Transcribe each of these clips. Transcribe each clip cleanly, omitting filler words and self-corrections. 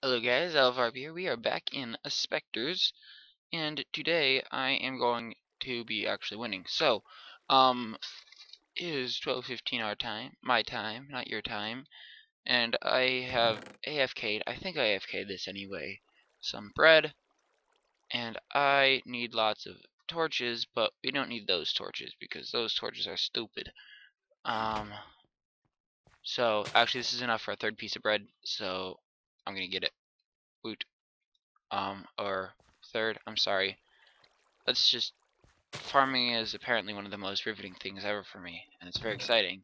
Hello guys, Alvarp here. We are back in Spectres, and today I am going to be actually winning. So, it is 12:15 our time, my time, not your time, and I have AFK'd. I think I AFK'd this anyway. Some bread, and I need lots of torches, but we don't need those torches because those torches are stupid. So actually this is enough for a third piece of bread, so I'm gonna get it. Woot. Or third, I'm sorry. Let's just, farming is apparently one of the most riveting things ever for me, and it's very exciting,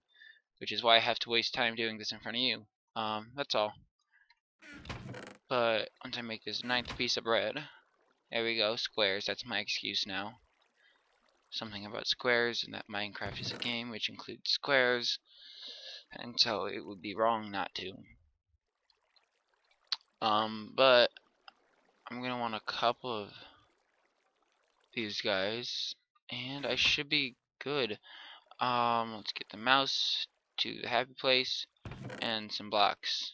which is why I have to waste time doing this in front of you. That's all. But once I make this ninth piece of bread, there we go, squares, that's my excuse now. Something about squares, and that Minecraft is a game which includes squares, and so it would be wrong not to. But I'm gonna want a couple of these guys, and I should be good. Let's get the mouse to the happy place and some blocks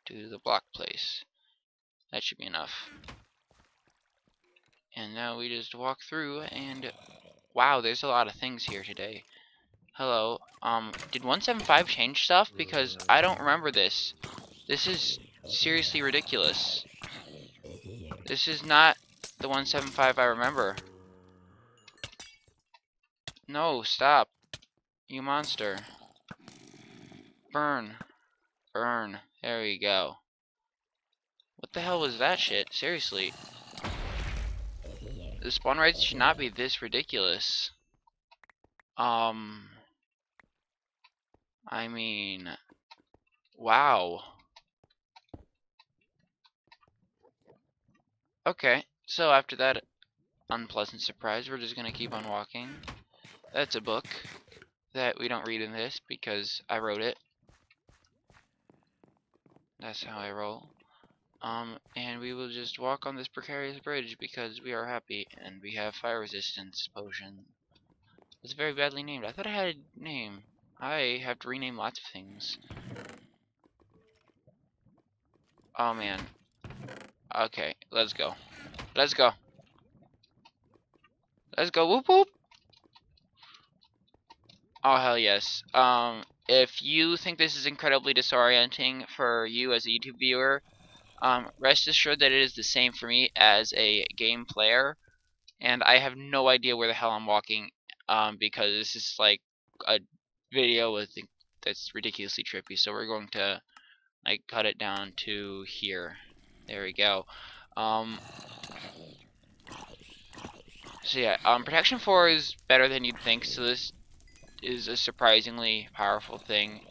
to the block place. That should be enough. And now we just walk through and wow, there's a lot of things here today. Hello. Did 175 change stuff? Because I don't remember this. This is seriously ridiculous. This is not the 175 I remember. No, stop. You monster. Burn. Burn. There we go. What the hell was that shit? Seriously. The spawn rates should not be this ridiculous. I mean, wow. Okay, so after that unpleasant surprise, we're just gonna keep on walking. That's a book that we don't read in this because I wrote it. That's how I roll. And we will just walk on this precarious bridge because we are happy and we have fire resistance potion. It's very badly named. I thought I had a name. I have to rename lots of things. Oh man. Okay, let's go. Let's go. Let's go. Whoop whoop. Oh hell yes. If you think this is incredibly disorienting for you as a YouTube viewer, rest assured that it is the same for me as a game player, and I have no idea where the hell I'm walking, because this is like a video with that's ridiculously trippy. So we're going to like cut it down to here. There we go. So yeah, protection 4 is better than you'd think. So this is a surprisingly powerful thing.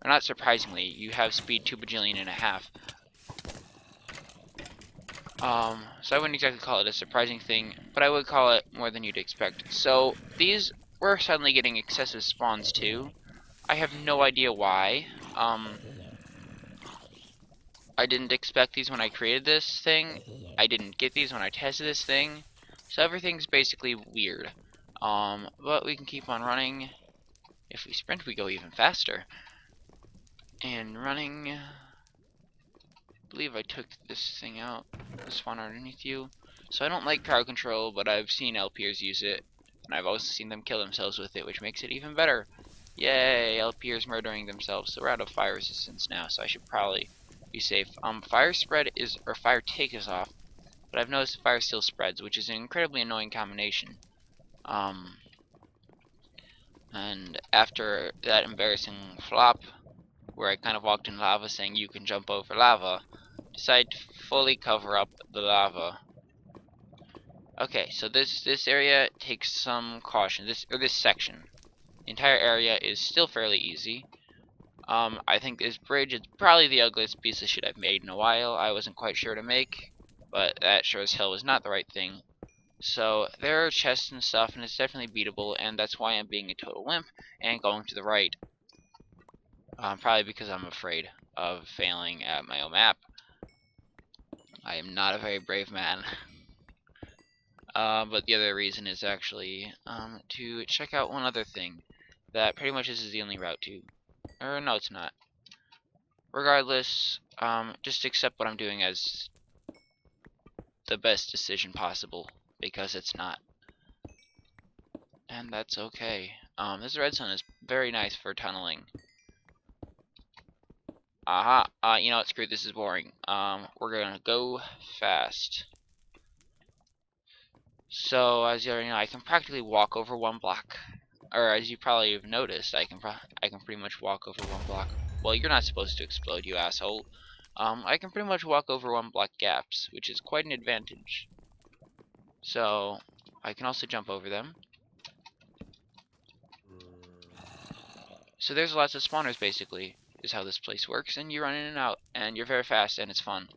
Or not surprisingly, you have speed 2 bajillion and a half. So I wouldn't exactly call it a surprising thing, but I would call it more than you'd expect. So these were suddenly getting excessive spawns too. I have no idea why. I didn't expect these when I created this thing. I didn't get these when I tested this thing. So everything's basically weird. But we can keep on running. If we sprint, we go even faster. And running. I believe I took this thing out. The spawn underneath you. So I don't like crowd control, but I've seen LPers use it. And I've also seen them kill themselves with it, which makes it even better. Yay, LPers murdering themselves. So we're out of fire resistance now, so I should probably be safe. Fire spread is, or fire take is off. But I've noticed fire still spreads, which is an incredibly annoying combination. And after that embarrassing flop, where I kind of walked in lava saying you can jump over lava, decide to fully cover up the lava. Okay, so this area takes some caution. This section, the entire area is still fairly easy. I think this bridge is probably the ugliest piece of shit I've made in a while. I wasn't quite sure to make, but that sure as hell was not the right thing. So there are chests and stuff, and it's definitely beatable, and that's why I'm being a total wimp and going to the right. Probably because I'm afraid of failing at my own map. I am not a very brave man. But the other reason is actually to check out one other thing that pretty much this is the only route to. Or no, it's not. Regardless, just accept what I'm doing as the best decision possible, because it's not. And that's okay. This redstone is very nice for tunneling. Aha, you know what, screw this is boring. We're gonna go fast. So, as you already know, I can practically walk over one block. Or, as you probably have noticed, I can pretty much walk over one block. Well, you're not supposed to explode, you asshole. I can pretty much walk over one block gaps, which is quite an advantage. So, I can also jump over them. So there's lots of spawners, basically, is how this place works, and you run in and out, and you're very fast, and it's fun.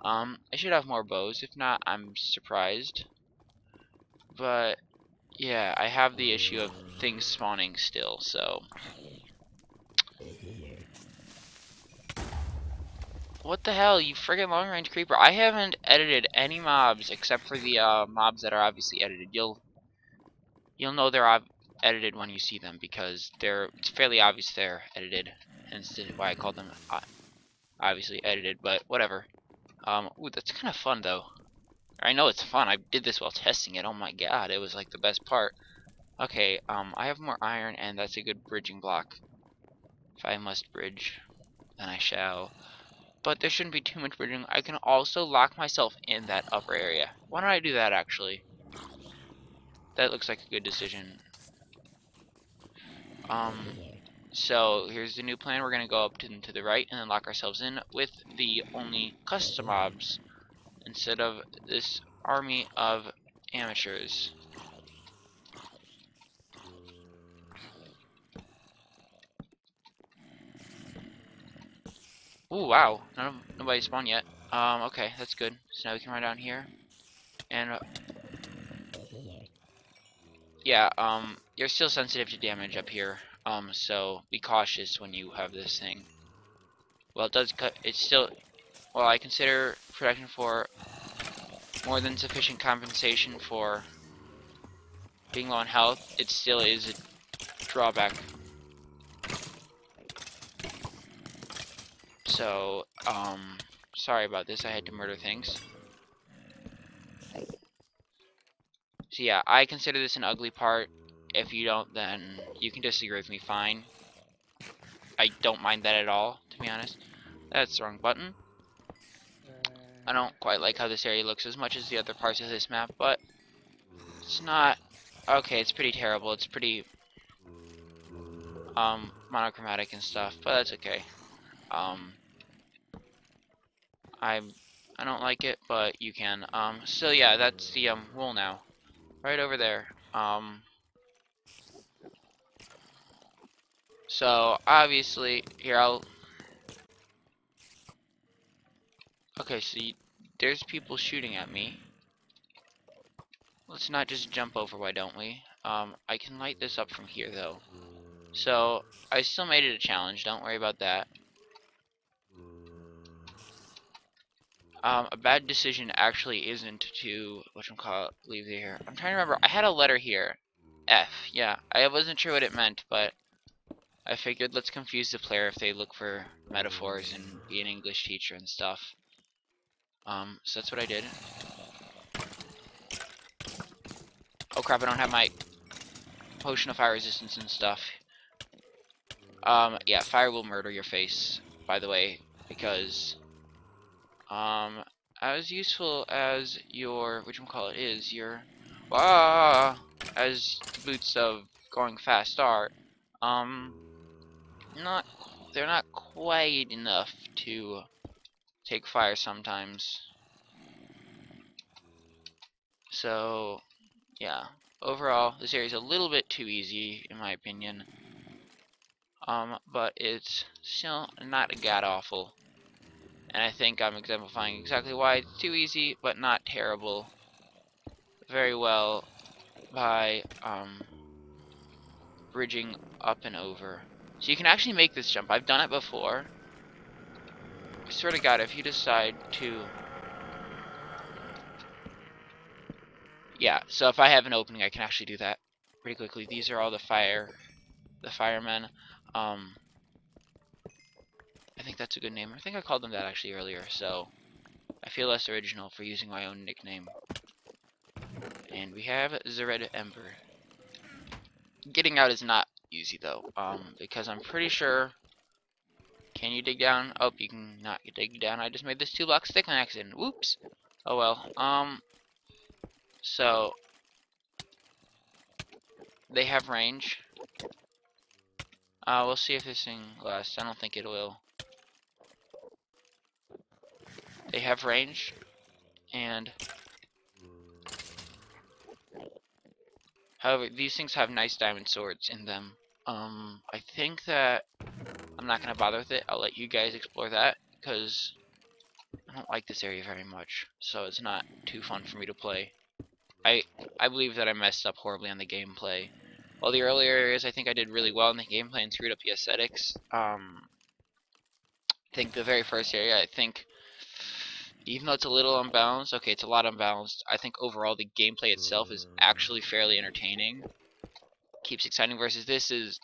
I should have more bows. If not, I'm surprised. But yeah, I have the issue of things spawning still, so. What the hell, you friggin' long range creeper. I haven't edited any mobs except for the mobs that are obviously edited. You'll know they're edited when you see them, because it's fairly obvious they're edited. Hence why I call them obviously edited, but whatever. Ooh, that's kind of fun though. I know it's fun. I did this while testing it. Oh my god, it was like the best part. Okay, I have more iron, and that's a good bridging block. If I must bridge, then I shall. But there shouldn't be too much bridging. I can also lock myself in that upper area. Why don't I do that, actually? That looks like a good decision. So here's the new plan. We're gonna go up to the right and then lock ourselves in with the only custom mobs instead of this army of amateurs. Ooh, wow. Nobody spawned yet. Okay, that's good. So now we can run down here. And, yeah, you're still sensitive to damage up here. So be cautious when you have this thing. Well, it does cut, it's still, well, I consider protection for more than sufficient compensation for being low on health. It still is a drawback. So, sorry about this. I had to murder things. So yeah, I consider this an ugly part. If you don't, then you can disagree with me, fine. I don't mind that at all, to be honest. That's the wrong button. I don't quite like how this area looks as much as the other parts of this map, but it's not... Okay, it's pretty terrible. It's pretty, monochromatic and stuff, but that's okay. I don't like it, but you can. So yeah, that's the, wool now. Right over there. So, obviously, here, okay, so there's people shooting at me. Let's not just jump over, why don't we? I can light this up from here, though. So, I still made it a challenge, don't worry about that. A bad decision actually isn't to, leave here. I'm trying to remember, I had a letter here. F, yeah. I wasn't sure what it meant, but I figured let's confuse the player if they look for metaphors and be an English teacher and stuff. So that's what I did. Oh crap, I don't have my potion of fire resistance and stuff. Yeah, fire will murder your face, by the way, because, as useful as your, as boots of going fast are, they're not quite enough to take fire sometimes. So, yeah. Overall, this area is a little bit too easy, in my opinion. But it's still not god-awful. And I think I'm exemplifying exactly why it's too easy, but not terrible. Very well by, bridging up and over. So you can actually make this jump. I've done it before. I swear to God, if you decide to... Yeah, so if I have an opening, I can actually do that pretty quickly. These are all the firemen. I think that's a good name. I think I called them that actually earlier, so I feel less original for using my own nickname. And we have the Red Ember. Getting out is not easy though, because I'm pretty sure. Can you dig down? Oh, you can not dig down. I just made this 2-block stick on accident. Whoops. Oh well. So they have range. We'll see if this thing lasts. I don't think it will. They have range, and however, these things have nice diamond swords in them. I think that I'm not gonna bother with it. I'll let you guys explore that because I don't like this area very much, so it's not too fun for me to play. I believe that I messed up horribly on the gameplay. While the earlier areas I think I did really well in the gameplay and screwed up the aesthetics. I think the very first area, I think even though it's a little unbalanced, okay, it's a lot unbalanced, I think overall the gameplay itself is actually fairly entertaining. Keeps exciting versus this is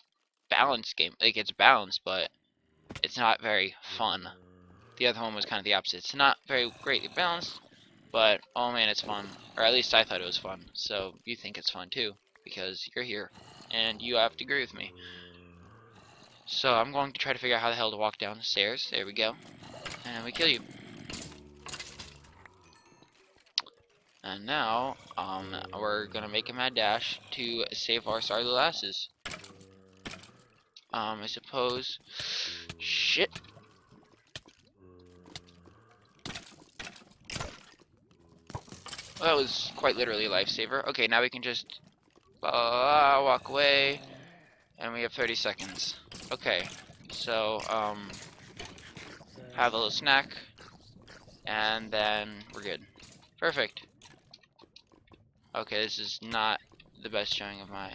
balanced game. Like, it's balanced, but it's not very fun. The other one was kind of the opposite. It's not very greatly balanced, but oh man, it's fun. Or at least I thought it was fun. So you think it's fun too, because you're here, and you have to agree with me. So I'm going to try to figure out how the hell to walk down the stairs. There we go. And we kill you. And now, we're gonna make a mad dash to save our sorry little asses. I suppose. Shit. Well, that was quite literally a lifesaver. Okay, now we can just walk away, and we have 30 seconds. Okay, so have a little snack, and then we're good. Perfect. Okay, this is not the best showing of my.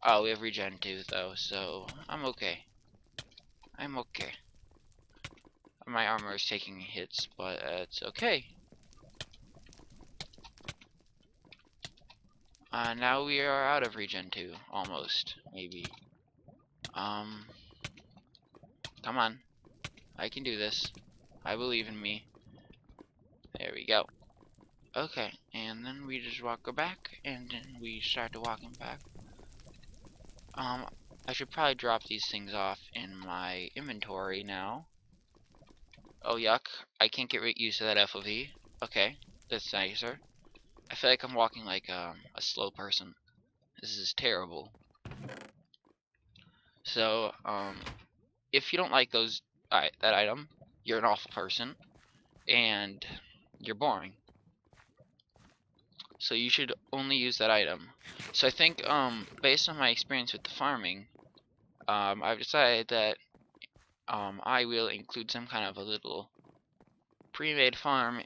Oh, we have regen too, though, so I'm okay. I'm okay. My armor is taking hits, but it's okay. Now we are out of regen 2, almost, maybe. Come on. I can do this. I believe in me. There we go. Okay, and then we just walk back, and then we start to walking back. I should probably drop these things off in my inventory now. Oh, yuck. I can't get used to that FOV. Okay, that's nicer. I feel like I'm walking like a slow person. This is terrible. So, if you don't like that item, you're an awful person, and you're boring. So you should only use that item. So I think, based on my experience with the farming, I've decided that, I will include some kind of a little pre-made farm,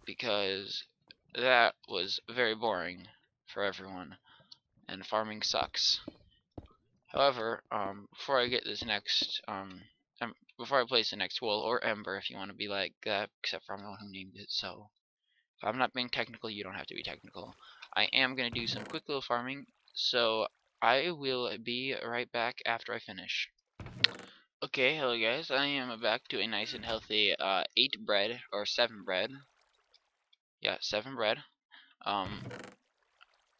because that was very boring for everyone, and farming sucks. However, before I get this next, before I place the next wool, or ember if you want to be like that, except for I'm the one who named it, so if I'm not being technical, you don't have to be technical. I am going to do some quick little farming, so I will be right back after I finish. Okay, hello guys, I am back to a nice and healthy 8 bread, or 7 bread. Yeah, 7 bread.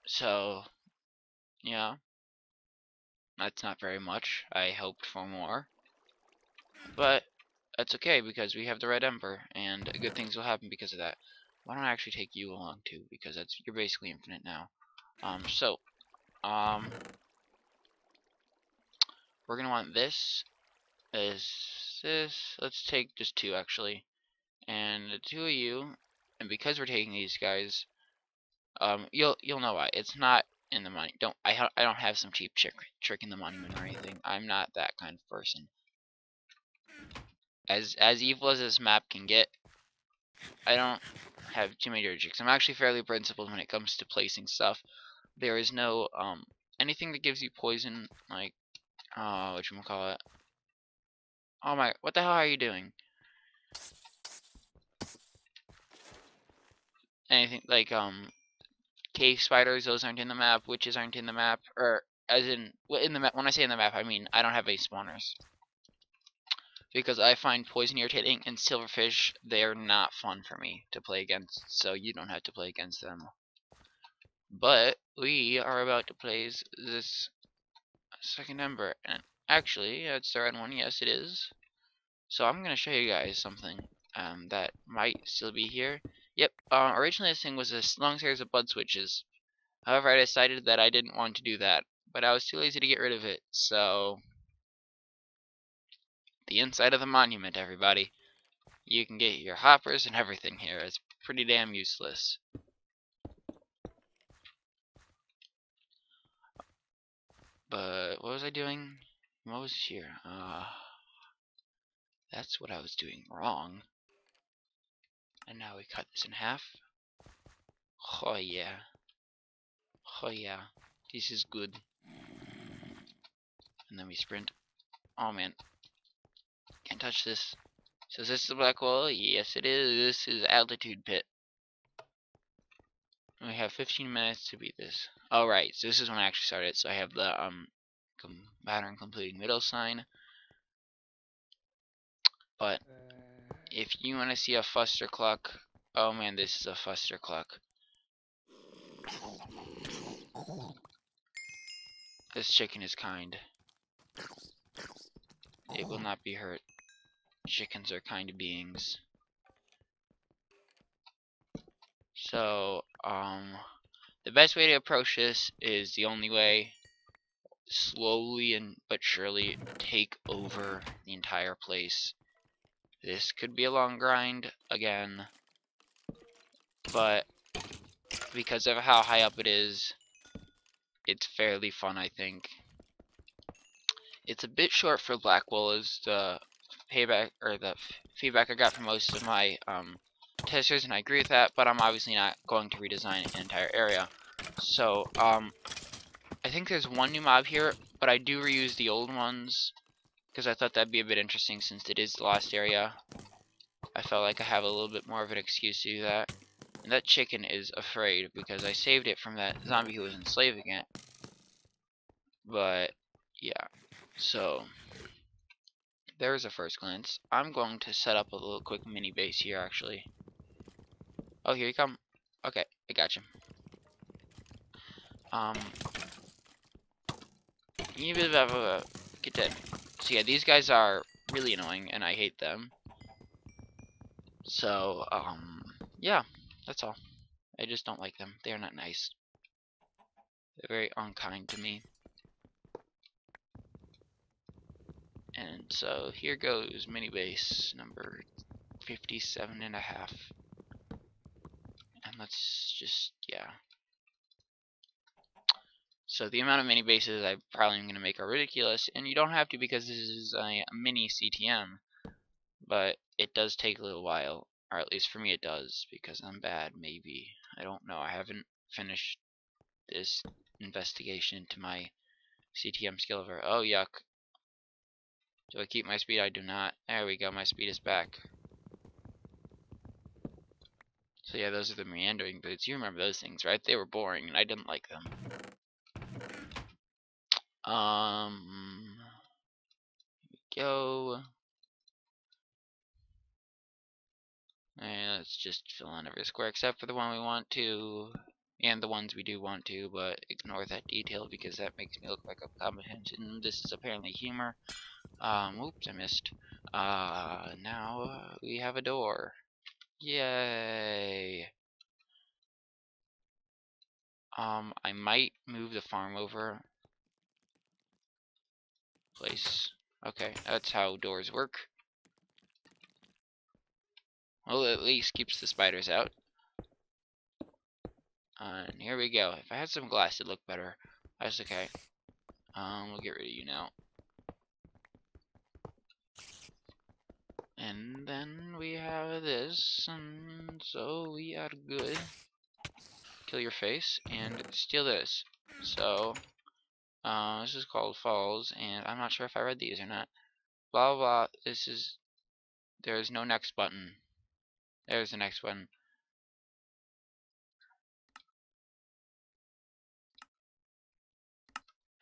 So, yeah, that's not very much. I hoped for more. But that's okay, because we have the red ember, and good things will happen because of that. Why don't I actually take you along too, because you're basically infinite now. We're gonna want this. Let's take just 2 actually, and the 2 of you. And because we're taking these guys, you'll know why. It's not in the money. I don't have some cheap trick in the monument or anything. I'm not that kind of person. As evil as this map can get, I don't have too many dirty tricks. I'm actually fairly principled when it comes to placing stuff. There is no anything that gives you poison, like whatchamacallit. Oh my, what the hell are you doing? Anything like cave spiders, those aren't in the map. Witches aren't in the map, or as in the map. When I say in the map, I mean I don't have any spawners. because I find poison irritating, and silverfish, they're not fun for me to play against, so you don't have to play against them. But we are about to play this second ember, and actually, it's the red one. Yes, it is. So I'm gonna show you guys something that might still be here. Yep. Originally, this thing was a long series of bud switches. However, I decided that I didn't want to do that, but I was too lazy to get rid of it. So the inside of the monument, everybody. You can get your hoppers and everything here. It's pretty damn useless. But what was I doing? What was here? That's what I was doing wrong. And now we cut this in half. Oh yeah. Oh yeah. This is good. And then we sprint. Oh man. Can't touch this. So is this the black hole? Yes it is. This is altitude pit. We have 15 minutes to beat this. Oh right, so this is when I actually started. So I have the pattern completing middle sign. But if you want to see a fuster cluck, oh man, this is a fuster cluck. This chicken is kind. It will not be hurt. Chickens are kind beings. So, the best way to approach this is the only way. Slowly and but surely take over the entire place. This could be a long grind again, but because of how high up it is, it's fairly fun, I think. It's a bit short for Blackwell, is the payback or the feedback I got from most of my testers, and I agree with that. But I'm obviously not going to redesign an entire area. So I think there's one new mob here, but I do reuse the old ones because I thought that'd be a bit interesting since it is the last area. I felt like I have a little bit more of an excuse to do that. And that chicken is afraid because I saved it from that zombie who was enslaving it. But yeah, so there's a first glance. I'm going to set up a little quick mini base here actually. Oh, here you come. Okay, I got you. Get dead. So yeah, these guys are really annoying and I hate them. So, yeah, that's all. I just don't like them. They're not nice. They're very unkind to me. And so here goes mini base number 57 and a half. And let's just, yeah. So the amount of mini bases I probably am going to make are ridiculous, and you don't have to because this is a mini CTM, but it does take a little while, or at least for me it does, because I'm bad, maybe. I don't know. I haven't finished this investigation into my CTM skill over. Oh, yuck. Do I keep my speed? I do not. There we go. My speed is back. So yeah, those are the meandering boots. You remember those things, right? They were boring, and I didn't like them. Here we go. And let's just fill in every square except for the one we want to, and the ones we do want to, but ignore that detail because that makes me look like a comprehension. This is apparently humor. Oops, I missed. Now we have a door. Yay. I might move the farm over. Place. Okay, that's how doors work. Well, at least keeps the spiders out. And here we go. If I had some glass, it'd look better. That's okay. We'll get rid of you now. And then we have this, and so we are good. Kill your face, and steal this. So, this is called Falls, and I'm not sure if I read these or not. Blah, blah, blah. This is, there is no next button. There's the next button.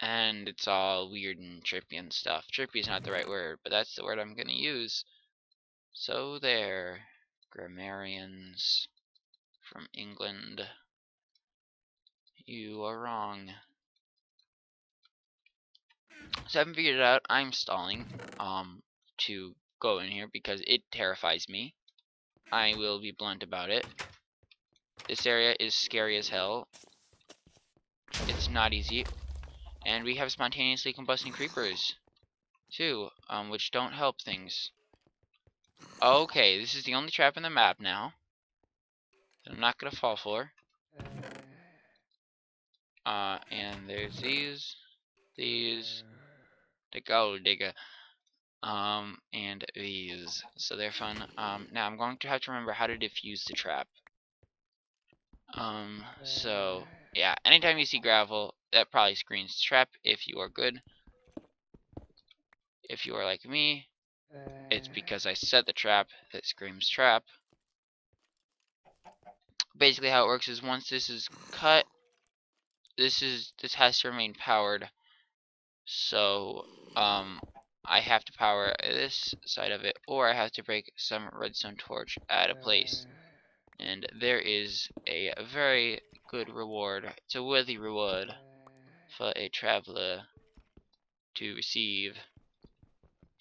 And it's all weird and trippy and stuff. Trippy is not the right word, but that's the word I'm gonna use. So there, grammarians from England, you are wrong. So I haven't figured it out. I'm stalling to go in here because it terrifies me. I will be blunt about it. This area is scary as hell. It's not easy. And we have spontaneously combusting creepers too, which don't help things. Okay, this is the only trap in the map now that I'm not gonna fall for. And there's these, the gold digger, and these. So they're fun. Now I'm going to have to remember how to defuse the trap. So yeah, anytime you see gravel, that probably screams trap if you are good. If you are like me, it's because I set the trap that screams trap. Basically how it works is once this is cut, this has to remain powered. So I have to power this side of it, or I have to break some redstone torch at a place. And there is a very good reward. It's a worthy reward for a traveler to receive.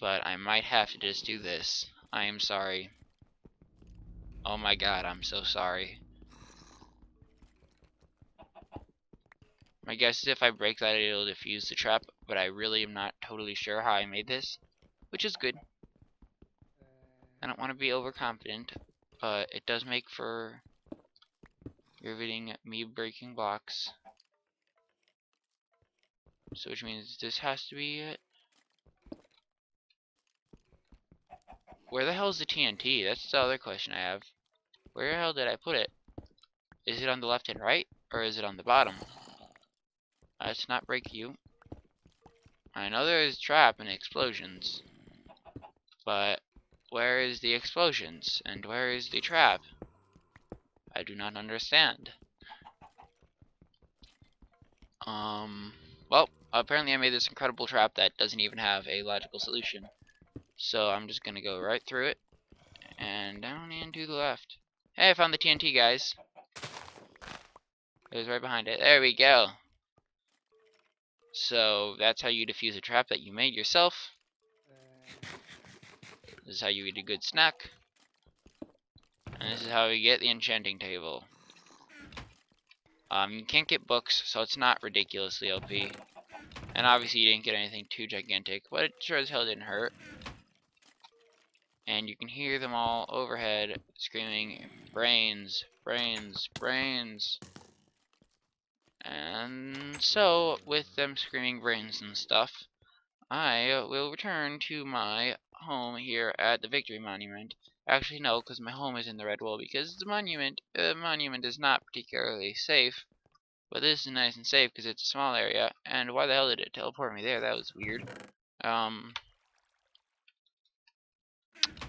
But I might have to just do this. I am sorry. Oh my god, I'm so sorry. My guess is if I break that, it'll defuse the trap, but I really am not totally sure how I made this, which is good. I don't want to be overconfident, but it does make for riveting me breaking blocks. So which means this has to be it. Where the hell is the TNT? That's the other question I have. Where the hell did I put it? Is it on the left and right, or is it on the bottom? Let's not break you. I know there is trap and explosions, but where is the explosions and where is the trap? I do not understand. Well, apparently I made this incredible trap that doesn't even have a logical solution. So I'm just gonna go right through it and down and to the left. Hey, I found the TNT, guys. It was right behind it. There we go. So that's how you defuse a trap that you made yourself. This is how you eat a good snack. And this is how you get the enchanting table. You can't get books, so it's not ridiculously OP. And obviously you didn't get anything too gigantic, but it sure as hell didn't hurt. And you can hear them all overhead screaming, brains, brains, brains. And so, with them screaming brains and stuff, I will return to my home here at the Victory Monument. Actually, no, because my home is in the red wall, because the monument is not particularly safe. But this is nice and safe because it's a small area. And why the hell did it teleport me there? That was weird.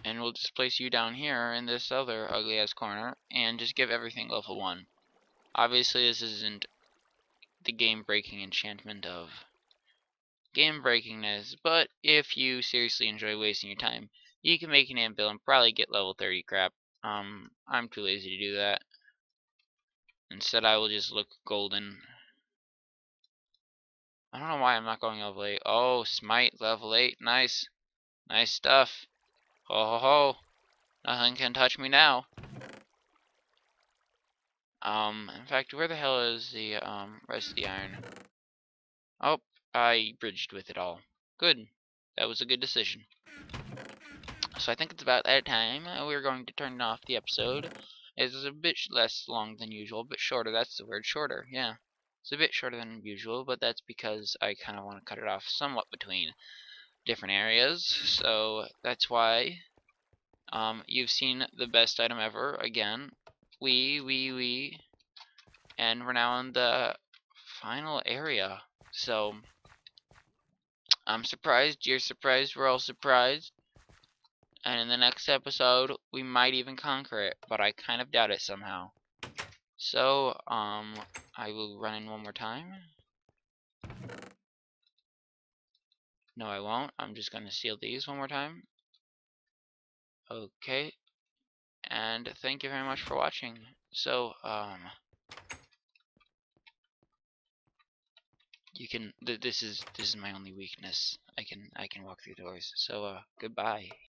And we'll just place you down here in this other ugly ass corner and just give everything level 1. Obviously this isn't the game breaking enchantment of game breakingness, but if you seriously enjoy wasting your time, you can make an anvil and probably get level 30 crap. I'm too lazy to do that. Instead I will just look golden. I don't know why I'm not going level 8. Oh, smite level 8, nice. Nice stuff. Ho ho ho. Nothing can touch me now. In fact, where the hell is the, rest of the iron? Oh, I bridged with it all. Good. That was a good decision. So I think it's about that time. We're going to turn off the episode. It's a bit less long than usual, a bit shorter. That's the word, shorter. Yeah. It's a bit shorter than usual, but that's because I kind of want to cut it off somewhat between different areas. So that's why you've seen the best item ever again. And we're now in the final area. So I'm surprised, you're surprised, we're all surprised. And in the next episode, we might even conquer it, but I kind of doubt it somehow. So, I will run in one more time. No, I won't. I'm just gonna seal these one more time. Okay. And thank you very much for watching. So, you can, this is my only weakness. I can walk through doors. So, goodbye.